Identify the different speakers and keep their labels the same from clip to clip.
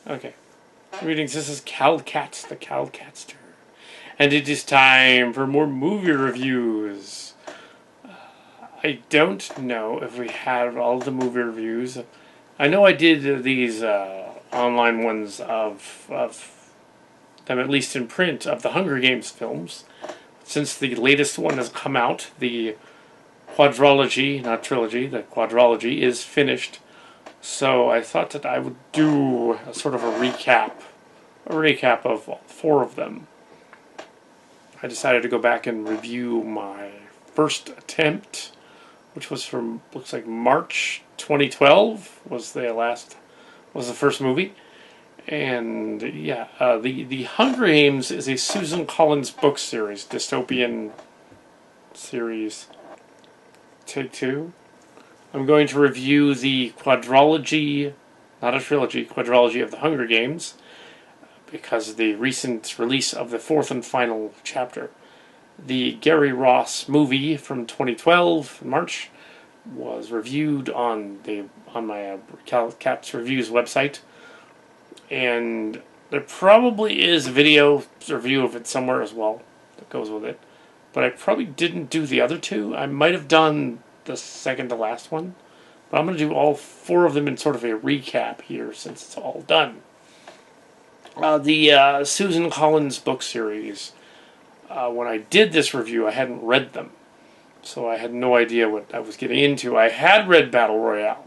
Speaker 1: Okay. Greetings, this is Kal Kat, the Kal Katster. And it is time for more movie reviews. I don't know if we had all the movie reviews. I know I did these online ones of them, at least in print, of the Hunger Games films. Since the latest one has come out, the quadrology, not trilogy, the quadrology is finished. So I thought that I would do a sort of a recap of all four of them. I decided to go back and review my first attempt, which was from, looks like March 2012 was the first movie. And yeah, the Hunger Games is a Susan Collins book series, dystopian series. Take two. I'm going to review the quadrology, not a trilogy, quadrology of the Hunger Games, because of the recent release of the fourth and final chapter. The Gary Ross movie from 2012, in March, was reviewed on my Kal Kat's Reviews website, and there probably is a video review of it somewhere as well that goes with it. But I probably didn't do the other two. I might have done the second to last one, but I'm going to do all four of them in sort of a recap here since it's all done. The Susan Collins book series, when I did this review, I hadn't read them, so I had no idea what I was getting into. I had read Battle Royale,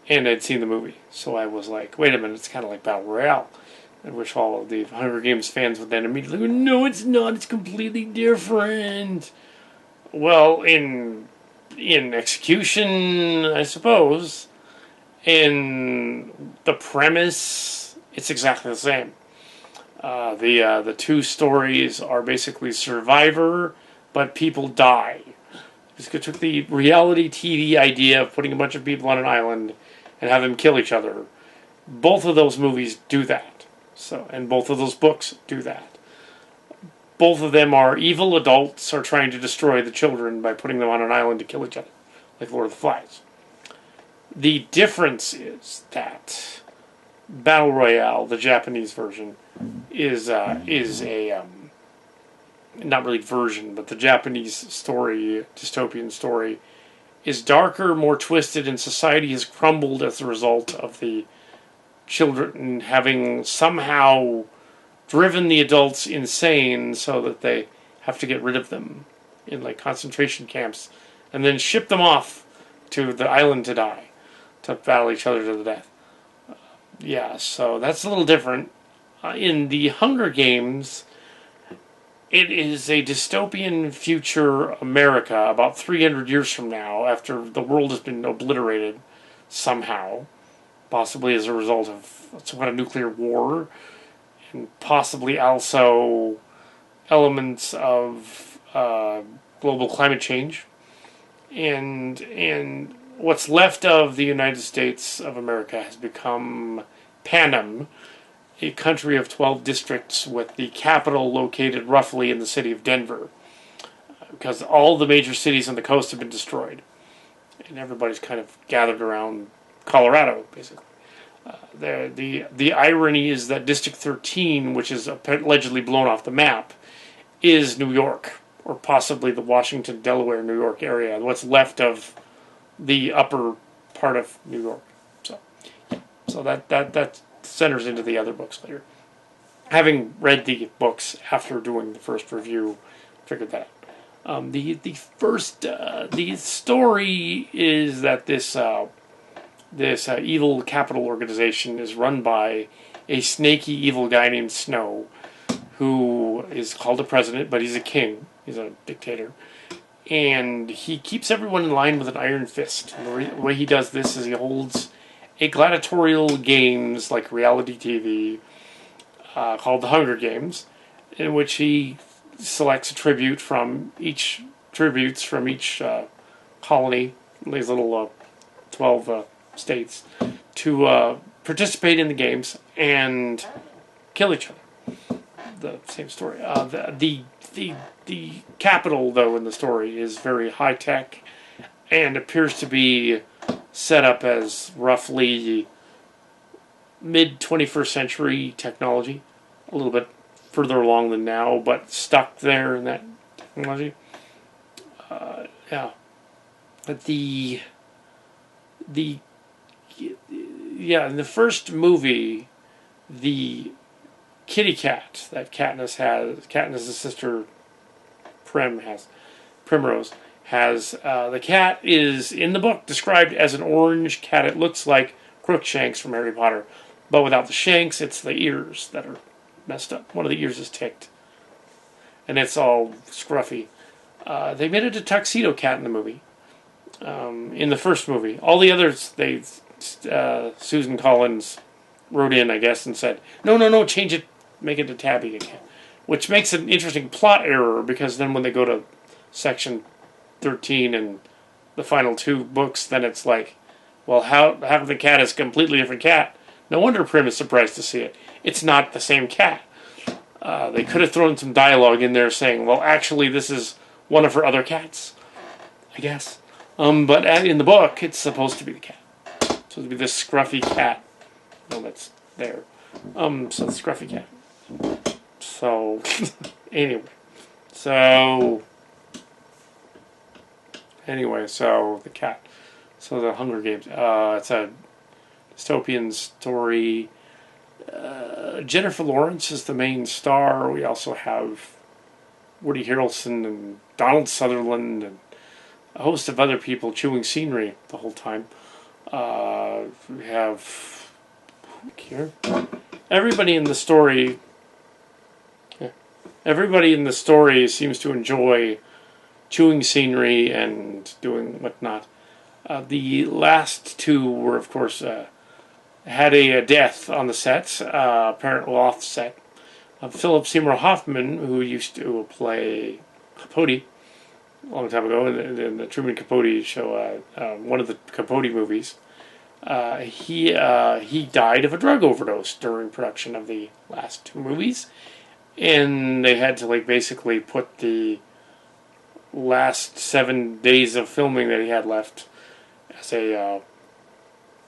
Speaker 1: and I'd seen the movie, so I was like, wait a minute, it's kind of like Battle Royale. I wish all of the Hunger Games fans would then immediately go, no, it's not, it's completely different. Well, in execution, I suppose, in the premise, it's exactly the same. The two stories are basically Survivor, but people die. Just took the reality TV idea of putting a bunch of people on an island and have them kill each other. Both of those movies do that. And both of those books do that. Both of them are evil adults are trying to destroy the children by putting them on an island to kill each other, like Lord of the Flies. The difference is that Battle Royale, the Japanese version, is a not really version, but the Japanese story, dystopian story, is darker, more twisted, and society has crumbled as a result of the children having somehow driven the adults insane, so that they have to get rid of them in like concentration camps, and then ship them off to the island to die, to battle each other to the death. Yeah, so that's a little different. In the Hunger Games, it is a dystopian future America about 300 years from now, after the world has been obliterated somehow, possibly as a result of some kind of nuclear war, and possibly also elements of global climate change. And what's left of the United States of America has become Panem, a country of 12 districts with the capital located roughly in the city of Denver, because all the major cities on the coast have been destroyed, and everybody's kind of gathered around Colorado, basically. The irony is that District 13, which is allegedly blown off the map, is New York, or possibly the Washington, Delaware, New York area, what's left of the upper part of New York. So that centers into the other books later. Having read the books after doing the first review, figured that out. The story is that this evil capital organization is run by a snaky evil guy named Snow, who is called a president, but he's a king. He's a dictator. And he keeps everyone in line with an iron fist. And the way he does this is he holds a gladiatorial games, like reality TV, called the Hunger Games, in which he selects a tributes from each colony, these little 12 states, to participate in the games and kill each other. The same story. The capital, though, in the story is very high tech and appears to be set up as roughly mid 21st century technology, a little bit further along than now, but stuck there in that technology. Yeah, but the yeah, in the first movie, the kitty cat that Katniss's sister Primrose has. The cat is in the book described as an orange cat. It looks like Crookshanks from Harry Potter, but without the shanks, it's the ears that are messed up. One of the ears is ticked, and it's all scruffy. They made it a tuxedo cat in the movie. In the first movie, all the others, Susan Collins wrote in, I guess, and said, no, change it, make it a tabby again. Which makes an interesting plot error, because then when they go to section 13 and the final two books, then it's like, well, how the cat is a completely different cat? No wonder Prim is surprised to see it. It's not the same cat. They could have thrown some dialogue in there saying, well, actually, this is one of her other cats, I guess. But in the book, it's supposed to be the cat. It's supposed to be this scruffy cat. No, that's there. So the scruffy cat. So, anyway. So the cat. So the Hunger Games. It's a dystopian story. Jennifer Lawrence is the main star. We also have Woody Harrelson and Donald Sutherland and a host of other people chewing scenery the whole time. We have here. Everybody in the story seems to enjoy chewing scenery and doing whatnot. The last two were, of course, had a death on the set, apparently off set. Philip Seymour Hoffman, who used to play Capote a long time ago in the Truman Capote show, one of the Capote movies, he died of a drug overdose during production of the last two movies, and they had to basically put the last 7 days of filming that he had left as a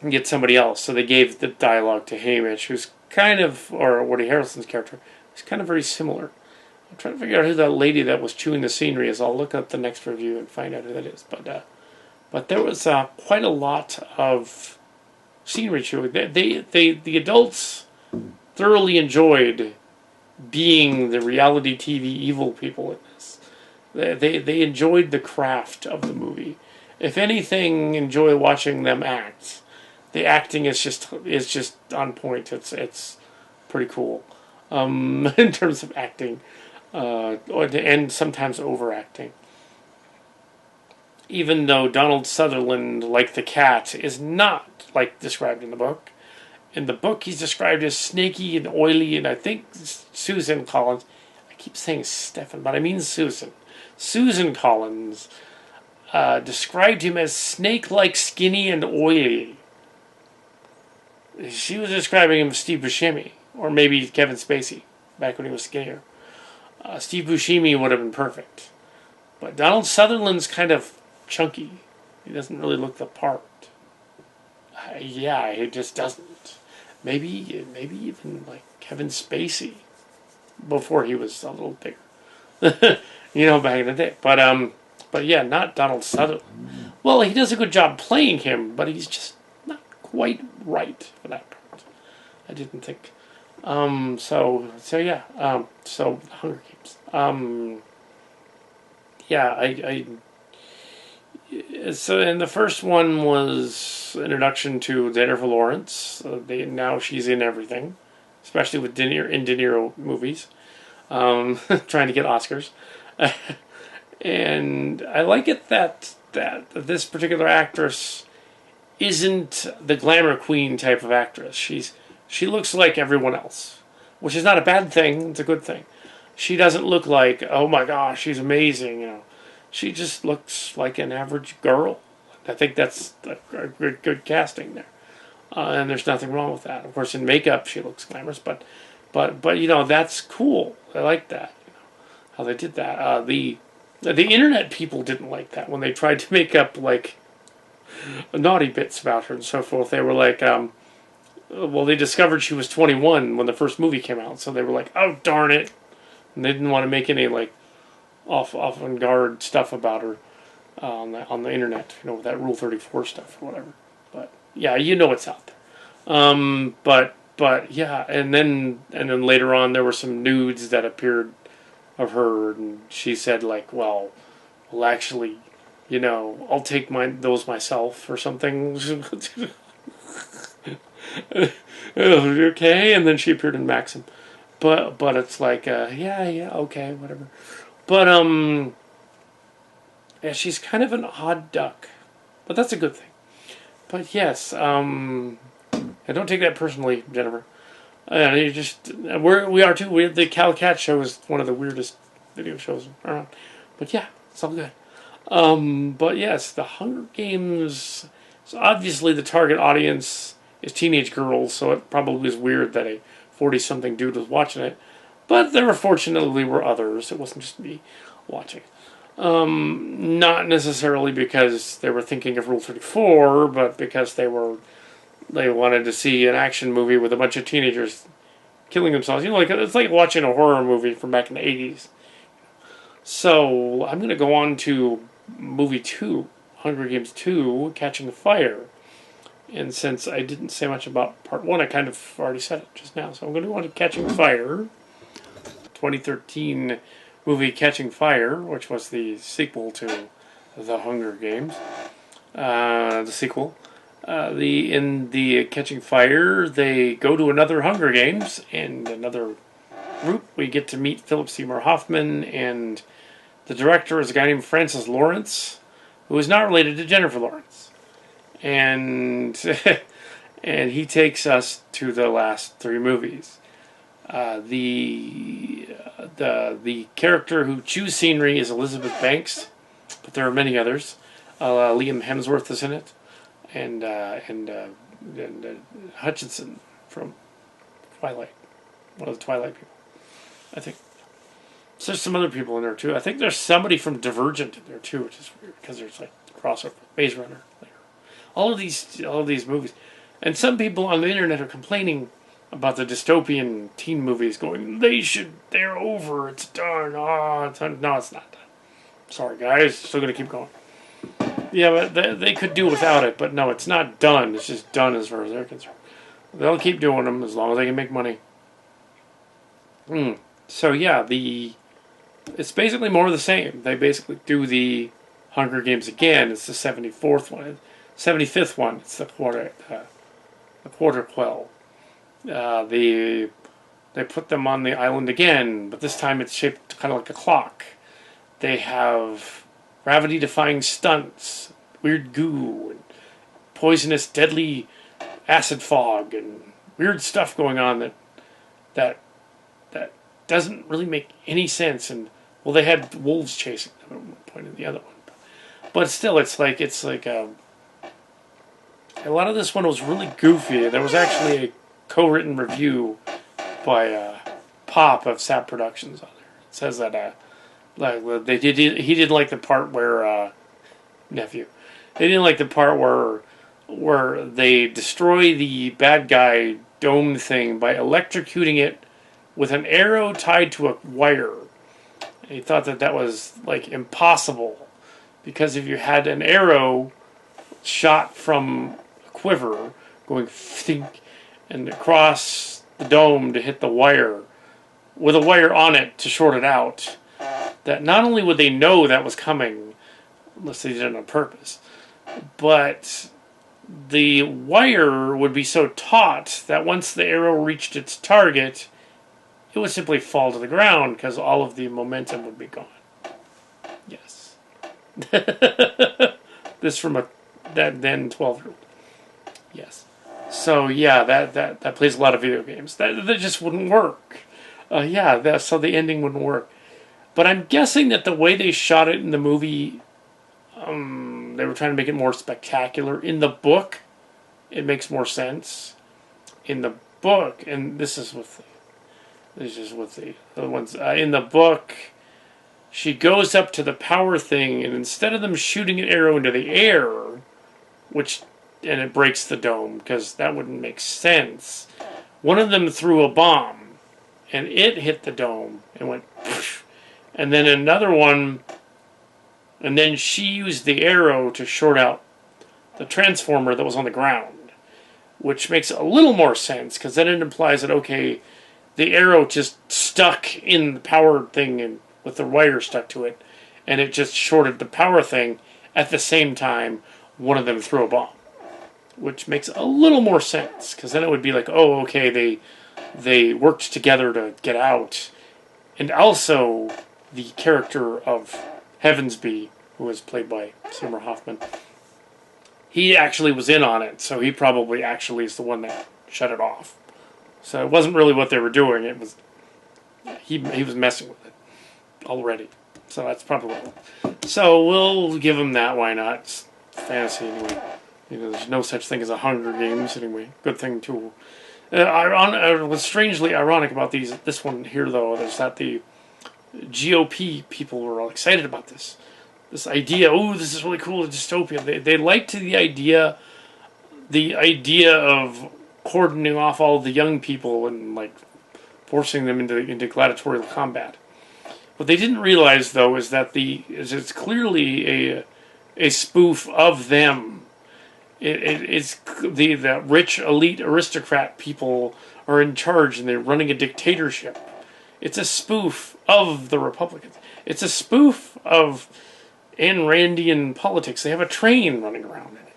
Speaker 1: get somebody else. So they gave the dialogue to Hamish, who's kind of, or Woody Harrelson's character, who's kind of very similar. I'm trying to figure out who that lady that was chewing the scenery is. I'll look up the next review and find out who that is. But there was quite a lot of scenery chewing. The adults thoroughly enjoyed being the reality TV evil people in this. They enjoyed the craft of the movie. If anything, enjoy watching them act. The acting is just on point. It's pretty cool in terms of acting, and sometimes overacting. Even though Donald Sutherland, like the cat, is not like described in the book. In the book, he's described as snaky and oily, and I think Susan Collins, I keep saying Stefan, but I mean Susan. Susan Collins described him as snake-like, skinny, and oily. She was describing him as Steve Buscemi, or maybe Kevin Spacey, back when he was skinnier. Steve Buscemi would have been perfect. But Donald Sutherland's kind of chunky. He doesn't really look the part. Yeah, he just doesn't. Maybe even like Kevin Spacey before he was a little bigger. Back in the day. But yeah, not Donald Sutherland. Well, he does a good job playing him, but he's just not quite right for that part. I didn't think. So Hunger Games. So, and the first one was introduction to Jennifer Lawrence. Now she's in everything, especially with De Niro movies, trying to get Oscars. And I like it that this particular actress isn't the glamour queen type of actress. She looks like everyone else, which is not a bad thing. It's a good thing. She doesn't look like, oh my gosh, she's amazing. She just looks like an average girl. I think that's a good casting there, and there's nothing wrong with that. Of course, in makeup she looks glamorous, but that's cool. I like that. How they did that. The internet people didn't like that when they tried to make up naughty bits about her and so forth. They were like, well, they discovered she was 21 when the first movie came out, so they were like, "Oh darn it!" And they didn't want to make any like off on guard stuff about her on the internet, with that Rule 34 stuff or whatever. But yeah, it's out there. But yeah, and then later on there were some nudes that appeared of her, and she said like, well, actually, I'll take those myself or something. Okay, and then she appeared in Maxim, but it's like, yeah, okay, whatever. But yeah, she's kind of an odd duck, but that's a good thing. But yes, I don't take that personally, Jennifer. You just we are too. The Kal Kat show is one of the weirdest video shows around, but yeah, it's all good. But yes, the Hunger Games. So obviously, the target audience is teenage girls, so it probably is weird that a 40-something dude was watching it. But there fortunately were others. It wasn't just me watching. Not necessarily because they were thinking of Rule 34, but because they wanted to see an action movie with a bunch of teenagers killing themselves. It's like watching a horror movie from back in the 80s. So I'm going to go on to movie 2, Hunger Games 2, Catching Fire. And since I didn't say much about part 1, I kind of already said it just now. So I'm going to go on to Catching Fire, 2013 movie Catching Fire, which was the sequel to The Hunger Games. The sequel. In the Catching Fire, they go to another Hunger Games and another group. We get to meet Philip Seymour Hoffman, and the director is a guy named Francis Lawrence, who is not related to Jennifer Lawrence. And and he takes us to the last 3 movies. The character who chews scenery is Elizabeth Banks, but there are many others. Liam Hemsworth is in it, and Hutchinson from Twilight, one of the Twilight people, I think. So there's some other people in there too. I think there's somebody from Divergent in there too, which is weird because there's like crossover Maze Runner later. All of these movies, and some people on the internet are complaining about the dystopian teen movies, going, they're over, it's done. It's done. No, it's not done. Sorry, guys, still gonna keep going. Yeah, but they could do without it, but no, it's not done. It's just done as far as they're concerned. They'll keep doing them as long as they can make money. So yeah, it's basically more of the same. They basically do the Hunger Games again. It's the 74th one, 75th one. It's the quarter quell. They put them on the island again, but this time it's shaped kind of like a clock. They have gravity-defying stunts, weird goo, and poisonous, deadly acid fog, and weird stuff going on that doesn't really make any sense. And well, they had wolves chasing them at one point in the other one, but still, it's like a lot of this one was really goofy. There was actually a co-written review by Pop of Sap Productions on there. It says that he didn't like the part where nephew. They didn't like the part where they destroy the bad guy dome thing by electrocuting it with an arrow tied to a wire. And he thought that was like impossible, because if you had an arrow shot from a quiver going think and across the dome to hit the wire with a wire on it to short it out, that not only would they know that was coming, unless they did it on purpose, but the wire would be so taut that once the arrow reached its target, it would simply fall to the ground because all of the momentum would be gone. Yes. This from that then 12-year-old. Yes. So yeah, that plays a lot of video games. That just wouldn't work. So the ending wouldn't work. But I'm guessing that the way they shot it in the movie, they were trying to make it more spectacular. In the book, it makes more sense. In the book, and this is with the other ones. In the book, she goes up to the power thing, and instead of them shooting an arrow into the air, which it breaks the dome, because that wouldn't make sense. One of them threw a bomb, and it hit the dome and went, poof. And then another one, and then she used the arrow to short out the transformer that was on the ground, which makes a little more sense, because then it implies that, okay, the arrow just stuck in the power thing and with the wire stuck to it, and it just shorted the power thing. At the same time, one of them threw a bomb, which makes a little more sense, because then it would be like, oh, okay, they worked together to get out. And also, the character of Heavensby, who was played by Seymour Hoffman, he actually was in on it, so he probably actually is the one that shut it off. So it wasn't really what they were doing, it was he was messing with it already. So that's probably what. So we'll give him that, why not? It's fantasy anyway. There's no such thing as a Hunger Games anyway. Good thing too. What's strangely ironic about this one here, though, is that the GOP people were all excited about this idea. Oh, this is really cool, dystopia. They liked the idea of cordoning off all the young people and like forcing them into gladiatorial combat. What they didn't realize, though, is that it's clearly a spoof of them. It's the rich elite aristocrat people are in charge and they're running a dictatorship. It's a spoof of the Republicans. It's a spoof of Ayn Randian politics. They have a train running around in it.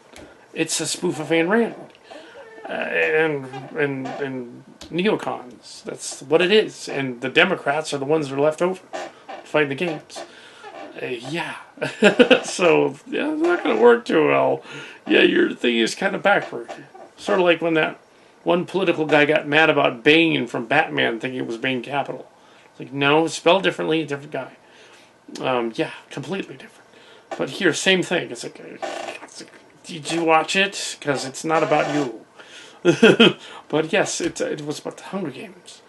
Speaker 1: It's a spoof of Ayn Rand and neocons. That's what it is. And the Democrats are the ones that are left over fighting the games. Yeah. So, yeah, it's not going to work too well. Yeah, your thing is kind of backward. Sort of like when that one political guy got mad about Bane from Batman, thinking it was Bane Capital. It's like, no, it's spelled differently, different guy. Yeah, completely different. But here, same thing. It's like did you watch it? Because it's not about you. But yes, it was about the Hunger Games.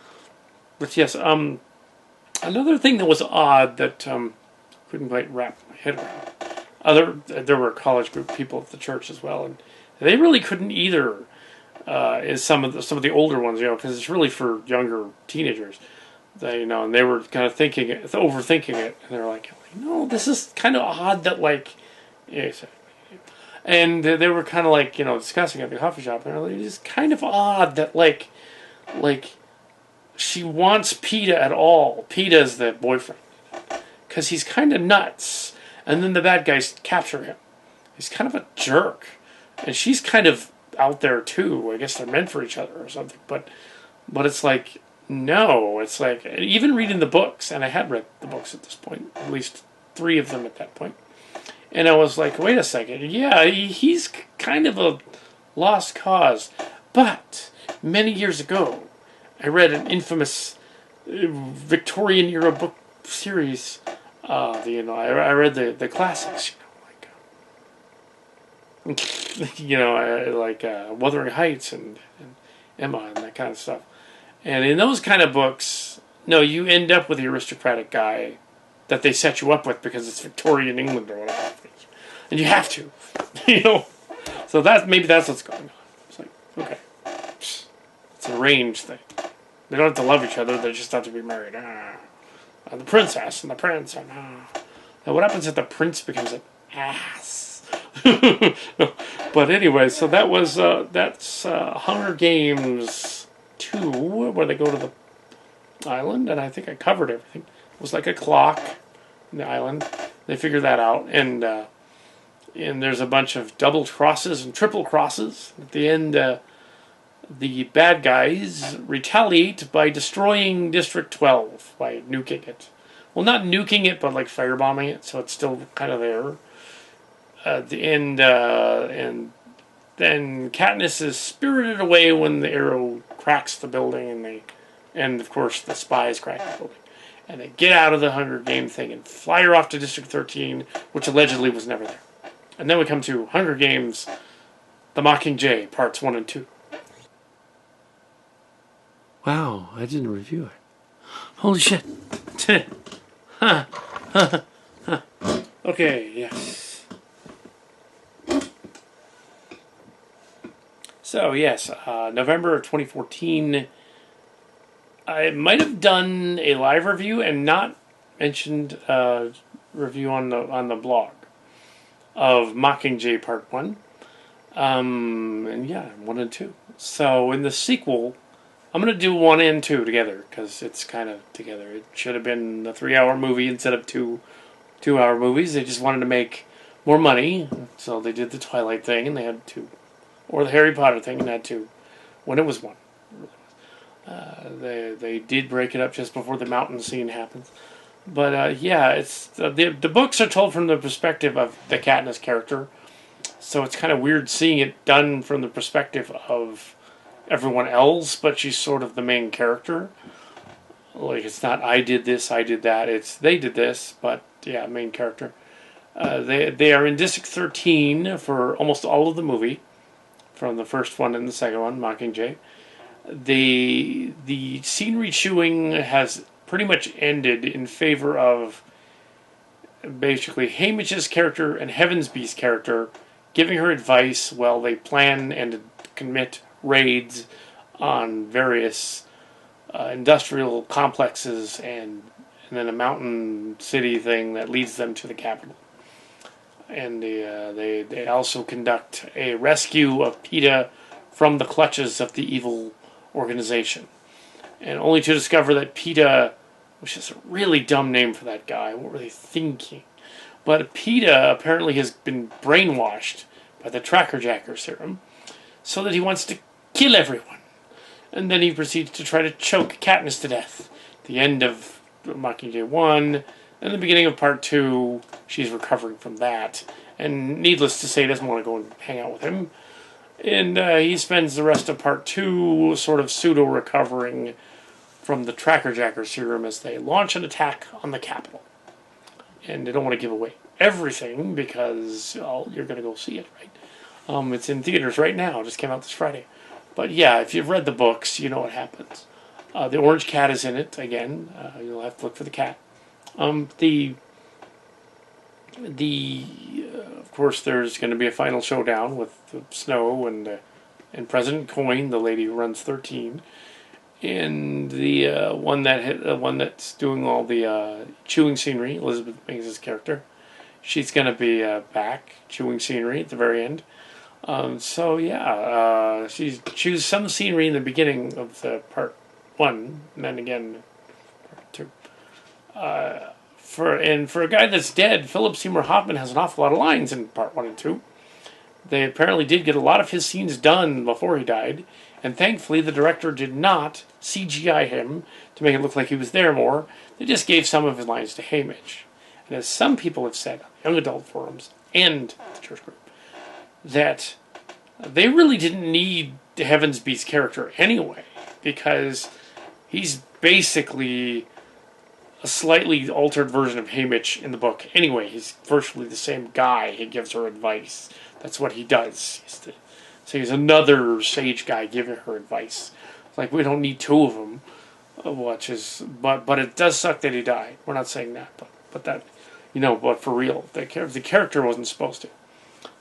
Speaker 1: But yes, another thing that was odd that couldn't quite wrap my head around. There were college group people at the church as well, and they really couldn't either. Is some of the older ones, because it's really for younger teenagers. And they were kind of overthinking it, and they're like, no, this is kind of odd that and they were kind of like, discussing at the coffee shop, and they're like, it's kind of odd that like she wants Peeta at all. Peeta's the boyfriend, because he's kind of nuts, and then the bad guys capture him. He's kind of a jerk, and she's kind of out there too. I guess they're meant for each other or something, but it's like, no, it's like, even reading the books, and I had read the books at this point, at least 3 of them at that point, and I was like, wait a second, yeah, he's kind of a lost cause. But many years ago, I read an infamous Victorian era book series. I read the classics, like Wuthering Heights and Emma and that kind of stuff. And in those kind of books, no, you end up with the aristocratic guy that they set you up with because it's Victorian England or whatever. And you have to, So maybe that's what's going on. It's like, okay, it's an arranged thing. They don't have to love each other, they just have to be married. The princess and the prince. Now what happens if the prince becomes an ass? But anyway, so that was that's Hunger Games 2, where they go to the island, and I think I covered everything. It was like a clock in the island. They figured that out, and there's a bunch of double crosses and triple crosses. At the end, the bad guys retaliate by destroying District 12, by nuking it. Well, not nuking it, but like firebombing it, so it's still kind of there. At the end, and then Katniss is spirited away when the arrow cracks the building, and of course the spies crack the building. And they get out of the Hunger Game thing and fly her off to District 13, which allegedly was never there. And then we come to Hunger Games, The Mockingjay, Parts 1 and 2. Wow, I didn't review it. Holy shit. Okay, yes. So yes, November of 2014. I might have done a live review and not mentioned review on the blog of Mockingjay Part 1. And yeah, 1 and 2. So in the sequel, I'm going to do 1 and 2 together because it's kind of together. It should have been a 3-hour movie instead of 2-hour movies. They just wanted to make more money, so they did the Twilight thing and they had 2. Or the Harry Potter thing and had 2. When it was 1. They did break it up just before the mountain scene happens. But yeah, it's the books are told from the perspective of the Katniss character, so it's kind of weird seeing it done from the perspective of everyone else. But she's sort of the main character. Like it's not I did this, I did that. It's they did this, but yeah, main character. They are in District 13 for almost all of the movie, from the first one and the second one, Mockingjay. The scenery chewing has pretty much ended in favor of basically Haymitch's character and Heavensby's character giving her advice while they plan and commit raids on various industrial complexes and then a mountain city thing that leads them to the capital. And they also conduct a rescue of Peeta from the clutches of the evil organization. And only to discover that Peeta, which is a really dumb name for that guy, what were they thinking? But Peeta apparently has been brainwashed by the Tracker Jacker serum so that he wants to kill everyone. And then he proceeds to try to choke Katniss to death. The end of Mockingjay 1 and the beginning of Part 2, she's recovering from that. And needless to say, doesn't want to go and hang out with him. And he spends the rest of Part 2 sort of pseudo-recovering from the Tracker Jacker serum as they launch an attack on the Capitol. And they don't want to give away everything because, well, you're going to go see it, right? It's in theaters right now. It just came out this Friday. But yeah, if you've read the books, you know what happens. The orange cat is in it, again. You'll have to look for the cat. Of course, there's going to be a final showdown with Snow and President Coin, the lady who runs 13, and the one that's doing all the chewing scenery, Elizabeth Banks' character. She's going to be back chewing scenery at the very end. So yeah, she chews some scenery in the beginning of the Part 1, and then again Part 2. For a guy that's dead, Philip Seymour Hoffman has an awful lot of lines in Part 1 and 2. They apparently did get a lot of his scenes done before he died, and thankfully the director did not CGI him to make it look like he was there more. They just gave some of his lines to Haymitch. And as some people have said on young adult forums and the church group, that they really didn't need Heavensby's character anyway, because he's basically a slightly altered version of Haymitch in the book. Anyway, he's virtually the same guy. He gives her advice. That's what he does. He's another sage guy giving her advice. It's like, we don't need 2 of them. But it does suck that he died. We're not saying that, but that, but for real, the character wasn't supposed to.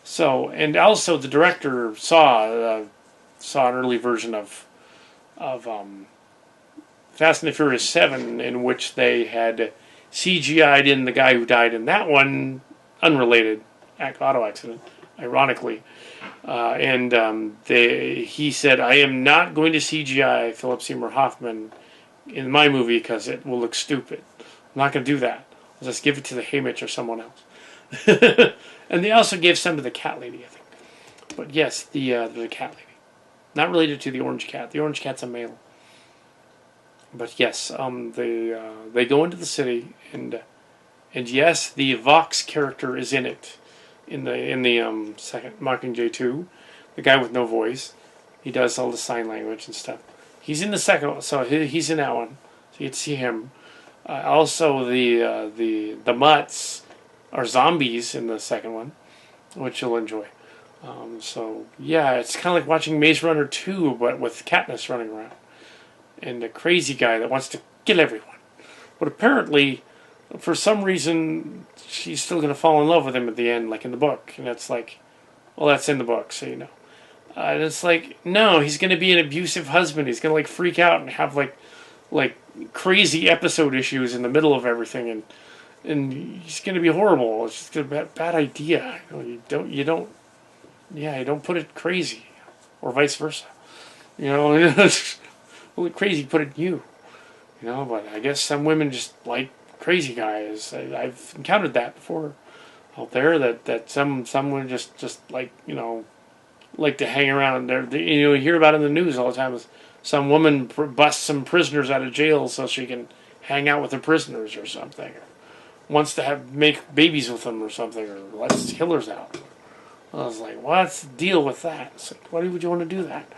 Speaker 1: So, and also the director saw an early version of Fast and the Furious 7, in which they had CGI'd in the guy who died in that one, unrelated auto accident, ironically. He said, I am not going to CGI Philip Seymour Hoffman in my movie because it will look stupid. I'm not going to do that. I'll just give it to the Haymitch or someone else. And they also gave some to the cat lady, I think. But yes, the cat lady. Not related to the orange cat. The orange cat's a male. But yes, they go into the city, and yes, the Vox character is in it, in the second Mockingjay 2, the guy with no voice. He does all the sign language and stuff. He's in the second one, so he's in that one, so you get to see him. Also, the mutts are zombies in the second one, which you'll enjoy. So yeah, it's kind of like watching Maze Runner 2, but with Katniss running around. And a crazy guy that wants to kill everyone. But apparently, for some reason, she's still going to fall in love with him at the end, like in the book. And that's like, well, that's in the book, so you know. And it's like, no, he's going to be an abusive husband. He's going to like freak out and have like crazy episode issues in the middle of everything, and he's going to be horrible. It's just a bad idea. You don't, yeah, you don't put it crazy, or vice versa. You know, well, crazy put it in you. You know, but I guess some women just like crazy guys. I've encountered that before out there. That some women just like, you know, like to hang around there. You know, you hear about it in the news all the time. Some woman busts some prisoners out of jail so she can hang out with the prisoners or something. Or wants to make babies with them or something, or lets killers out. I was like, what's the deal with that? It's like, why would you want to do that?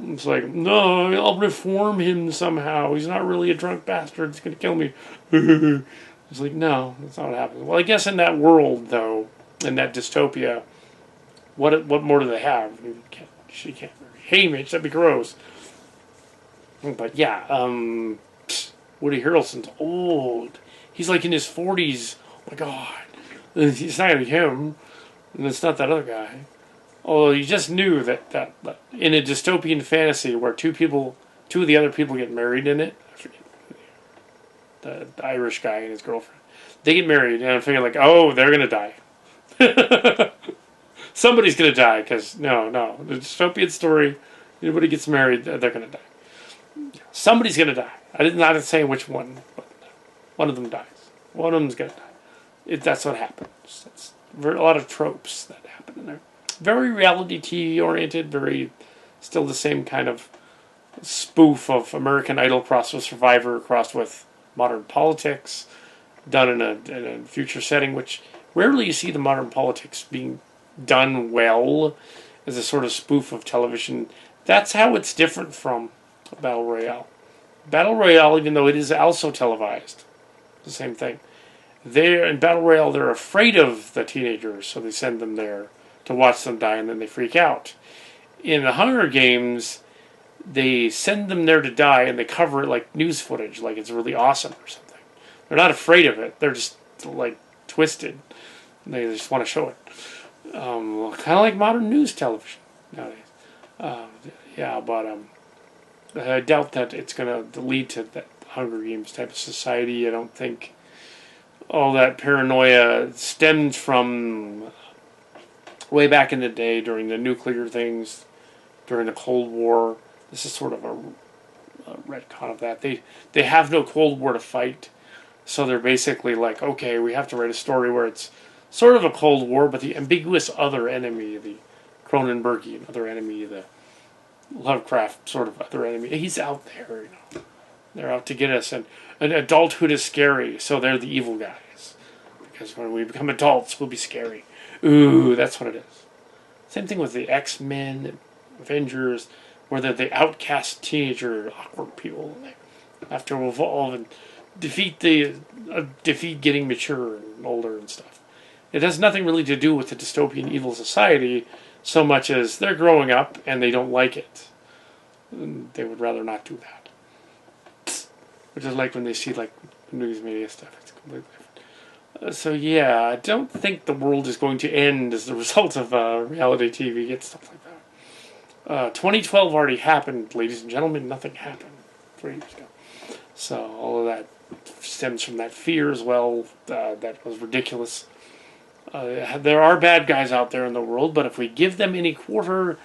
Speaker 1: It's like, no, I'll reform him somehow. He's not really a drunk bastard. He's going to kill me. It's like, no, that's not what happens. Well, I guess in that world, though, in that dystopia, what more do they have? She can't. Hey, Mitch, that'd be gross. But yeah, Woody Harrelson's old. He's like in his 40s. Oh my God. It's not even him. And it's not that other guy. Although you just knew that in a dystopian fantasy where two of the other people get married in it, I forget, the Irish guy and his girlfriend, they get married, and I'm thinking like, oh, they're gonna die. Somebody's gonna die because no, the dystopian story, anybody gets married, they're gonna die. Somebody's gonna die. I did not say which one, but one of them dies. One of them's gonna die. That's what happens. That's a lot of tropes that happen in there. Very reality TV oriented, very still the same kind of spoof of American Idol crossed with Survivor, crossed with modern politics, done in a future setting, which rarely you see the modern politics being done well as a sort of spoof of television. That's how it's different from Battle Royale. Battle Royale, even though it is also televised, the same thing. In Battle Royale, they're afraid of the teenagers, so they send them there to watch them die, and then they freak out. In the Hunger Games, they send them there to die, and they cover it like news footage, like it's really awesome or something. They're not afraid of it. They're just like twisted. They just want to show it. Kind of like modern news television nowadays. Yeah, but I doubt that it's going to lead to that Hunger Games type of society. I don't think all that paranoia stems from way back in the day during the nuclear things, during the Cold War. This is sort of a retcon of that. They have no Cold War to fight, so they're basically like, okay, we have to write a story where it's sort of a Cold War, but the ambiguous other enemy, the Cronenbergian other enemy, the Lovecraft sort of other enemy, he's out there, you know. They're out to get us, and adulthood is scary, so they're the evil guys. Because when we become adults, we'll be scary. Ooh, that's what it is. Same thing with the X-Men, Avengers, where they're the outcast teenager, awkward people. They have to evolve and defeat getting mature and older and stuff. It has nothing really to do with the dystopian evil society so much as they're growing up and they don't like it. And they would rather not do that. Which is like when they see like news media stuff. It's completely different. So yeah, I don't think the world is going to end as the result of reality TV and stuff like that. 2012 already happened, ladies and gentlemen. Nothing happened 3 years ago. So all of that stems from that fear as well. That was ridiculous. There are bad guys out there in the world, but if we give them any quarter,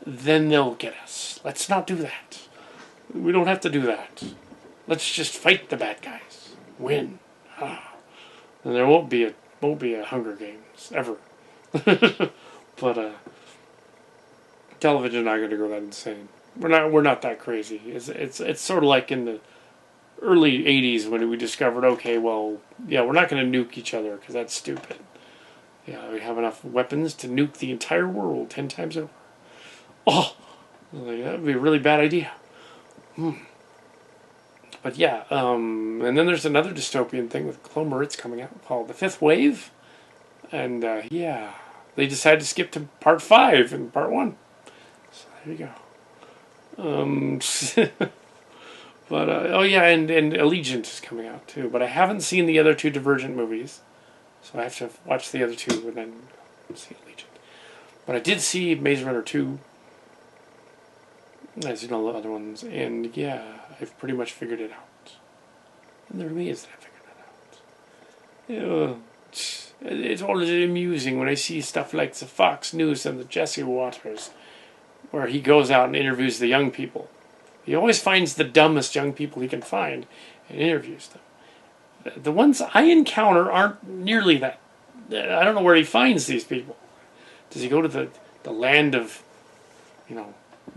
Speaker 1: then they'll get us. Let's not do that. We don't have to do that. Let's just fight the bad guys. Win. And there won't be a Hunger Games ever. But television not going to go that insane. We're not that crazy. It's sort of like in the early '80s when we discovered, okay, well, yeah, we're not going to nuke each other because that's stupid. Yeah, we have enough weapons to nuke the entire world 10 times over. Oh, like, that would be a really bad idea. But yeah, and then there's another dystopian thing with Chloe Moretz coming out called The Fifth Wave. And yeah, they decided to skip to part 5 and part 1. So there you go. But oh yeah, and Allegiant is coming out too. But I haven't seen the other 2 Divergent movies, so I have to watch the other 2 and then see Allegiant. But I did see Maze Runner 2, as you know the other ones, and yeah, I've pretty much figured it out. And there really is that I figured it out. It's always amusing when I see stuff like the Fox News and the Jesse Waters, where he goes out and interviews the young people. He always finds the dumbest young people he can find and interviews them. The ones I encounter aren't nearly that. I don't know where he finds these people. Does he go to the land of,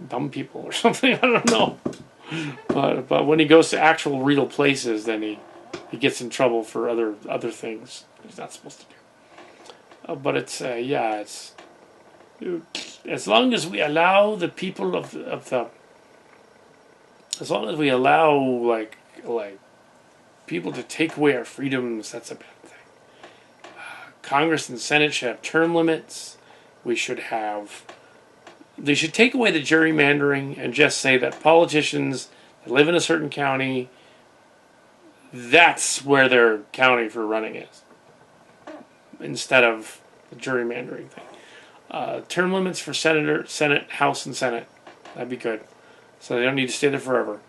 Speaker 1: dumb people or something? I don't know. But when he goes to actual real places, then he gets in trouble for other things he's not supposed to do. But it's as long as we allow the people of the, as long as we allow like people to take away our freedoms, that's a bad thing. Congress and Senate should have term limits. They should take away the gerrymandering and just say that politicians that live in a certain county, that's where their county for running is, instead of the gerrymandering thing. Term limits for Senate, House, and Senate. That'd be good. So they don't need to stay there forever.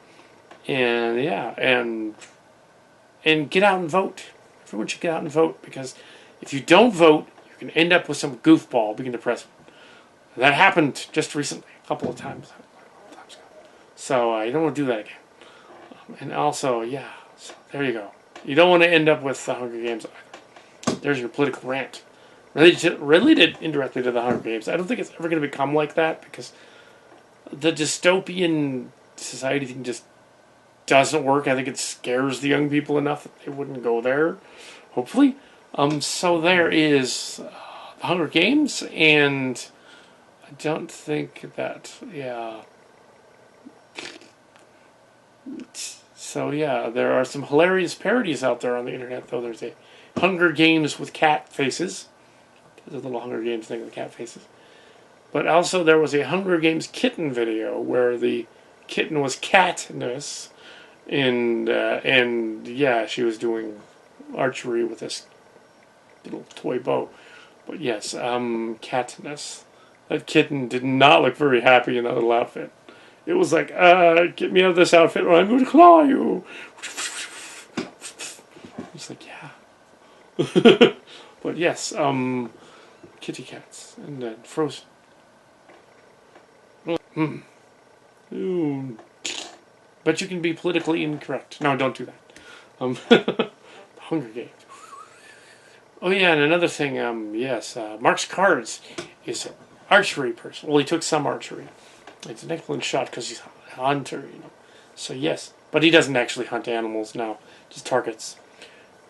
Speaker 1: And yeah, and get out and vote. Everyone should get out and vote, because if you don't vote, you can end up with some goofball being the president. That happened just recently, a couple of times. So you don't want to do that again. And also, so there you go. You don't want to end up with the Hunger Games either. There's your political rant. Related indirectly to the Hunger Games. I don't think it's ever going to become like that, because the dystopian society thing just doesn't work. I think it scares the young people enough that they wouldn't go there, hopefully. So there is the Hunger Games, and I don't think that, So there are some hilarious parodies out there on the internet, though. There's a Hunger Games with cat faces. There's a little Hunger Games thing with cat faces. But also there was a Hunger Games kitten video where the kitten was Katniss, and she was doing archery with this little toy bow. But yes, Katniss. That kitten did not look very happy in that little outfit. It was like, get me out of this outfit or I'm going to claw you. It's like, yeah. But yes, kitty cats and then Frozen. Ooh. But you can be politically incorrect. No, don't do that. Hunger Games. Oh yeah, and another thing, Mark's Cards is an archery person. Well, he took some archery. It's an excellent shot because he's a hunter, So yes, but he doesn't actually hunt animals now, just targets.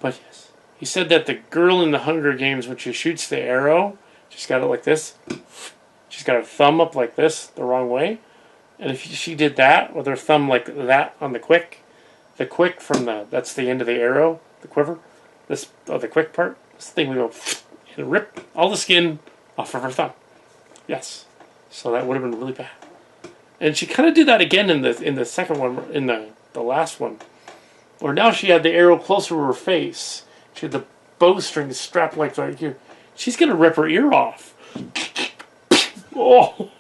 Speaker 1: But yes, he said that the girl in the Hunger Games, when she shoots the arrow, she's got it like this. She's got her thumb up like this, the wrong way. And if she did that with her thumb like that on the quick from that's the end of the arrow, the quiver, the quick part, this thing would go and rip all the skin off of her thumb. Yes, so that would have been really bad. And she kind of did that again in the second one, in the last one, where now she had the arrow closer to her face. She had the bowstring strapped like right here. She's gonna rip her ear off. Oh.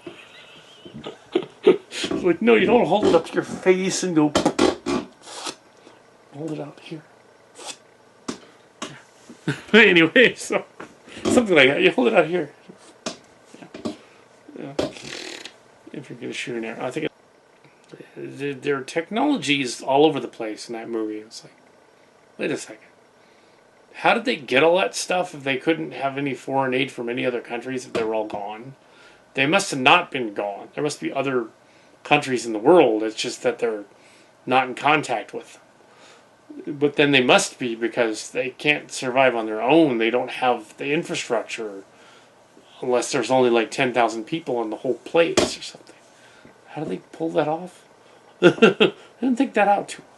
Speaker 1: It's like, no, you don't hold it up to your face and go. Hold it out here. Anyway, so something like that. You hold it out here. Yeah. If you're going to shoot an arrow, I think their technology is all over the place in that movie. It's like, wait a second. How did they get all that stuff if they couldn't have any foreign aid from any other countries if they were all gone? They must have not been gone. There must be other countries in the world. It's just that they're not in contact with them. But then they must be, because they can't survive on their own. They don't have the infrastructure unless there's only like 10,000 people in the whole place or something. How do they pull that off? I didn't think that out too well.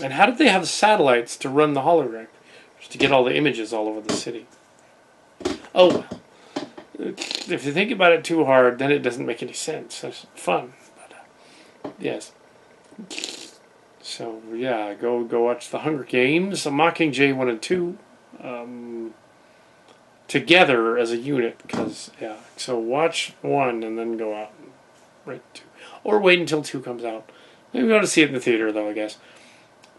Speaker 1: And how did they have satellites to run the hologram just to get all the images all over the city? Oh, well. If you think about it too hard, then it doesn't make any sense. It's fun, but yes. So yeah, go watch the Hunger Games, Mockingjay 1 and 2, together as a unit. Because so watch 1 and then go out and right to 2. Or wait until 2 comes out. Maybe go to see it in the theater, though, I guess.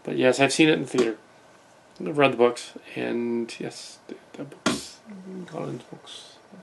Speaker 1: But yes, I've seen it in the theater. I've read the books, and yes, the books. Colin's books.